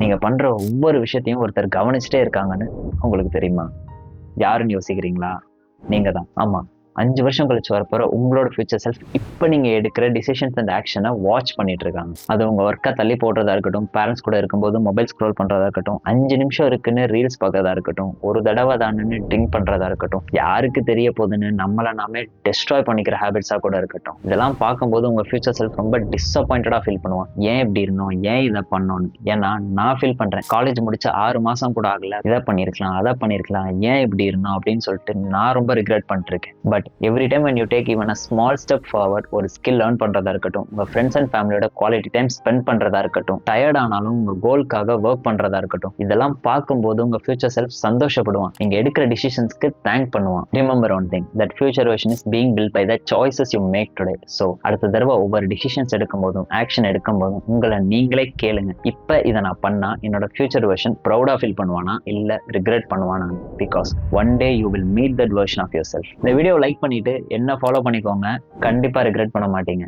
நீங்க பண்ற ஒவ்வொரு விஷயத்தையும் ஒருத்தர் கவனிச்சுட்டே இருக்காங்கன்னு உங்களுக்கு தெரியுமா? யாருன்னு யோசிக்கிறீங்களா? நீங்க தான். ஆமா. 5 வருஷம் கழிச்சு வரப்போற உங்களோட ஃபியூச்சர் செல்ஃப் இப்ப நீங்க எடுக்கிற டிசிஷன்ஸ் அண்ட் ஆக்ஷனை வாட்ச் பண்ணிட்டு இருக்காங்க. அது உங்க ஒர்க்கை தள்ளி போடுறதா இருக்கட்டும், பேரண்ட்ஸ் கூட இருக்கும்போது மொபைல் ஸ்க்ரோல் பண்றதா இருக்கட்டும், 5 நிமிஷம் இருக்குன்னு ரீல்ஸ் பார்க்கறதா இருக்கட்டும், ஒரு தடவை தானேன்னு ட்ரிங்க் பண்றதா இருக்கட்டும், யாருக்கு தெரிய போகுதுன்னு நம்மள நாமே டெஸ்ட்ராய் பண்ணிக்கிற ஹேபிட்ஸா கூட இருக்கட்டும். இதெல்லாம் பார்க்கும்போது உங்க ஃபியூச்சர் செல்ஃப் ரொம்ப டிசப்பாயிண்டடா ஃபீல் பண்ணுவான். ஏன் இப்படி இருந்தோம், ஏன் இதை பண்ணோம்னு. ஏன்னா நான் ஃபீல் பண்றேன், காலேஜ் முடிச்ச 6 மாசம் கூட ஆகல, இதை பண்ணிருக்கலாம், அதை பண்ணிருக்கலாம், ஏன் இப்படி இருந்தோம் அப்படின்னு சொல்லிட்டு நான் ரொம்ப ரிக்ரெட் பண்ணிட்டு இருக்கேன். But every time when you take even a small step forward, ஒரு ஸ்கில் லேர்ன் பண்றதா இருக்கட்டும், உங்க ஃப்ரெண்ட்ஸ் அண்ட் ஃபேமிலியோட குவாலிட்டி டைம் ஸ்பெண்ட் பண்றதா இருக்கட்டும், டயர்ட் ஆனாலும் உங்க கோல்காக ஒர்க் பண்றதா இருக்கட்டும், இதெல்லாம் பார்க்கும்போது உங்க ஃபியூச்சர் செல்ஃப் சந்தோஷப்படுவான். நீங்க எடுக்கிற டிசிஷன்ஸ்க்கு தேங்க் பண்ணுவான். Remember one thing, that future version is being built by the choices you make today. So அடுத்த தடவை ஒவ்வொரு டிசிஷன்ஸ் எடுக்கும் போதும் ஆக்ஷன் எடுக்கும் போதும் உங்களை நீங்களே கேளுங்க, இப்ப இதை நான் பண்ணா என்னோட ஃபியூச்சர் வெர்ஷன் ப்ரௌடா ஃபீல் பண்ணுவானா இல்ல ரிக்ரெட் பண்ணுவானா? Because one day you will meet that version of yourself. இந்த வீடியோ லைக் பண்ணிட்டு என்ன ஃபாலோ பண்ணிக்கோங்க. கண்டிப்பா ரிக்ரெட் பண்ண மாட்டீங்க.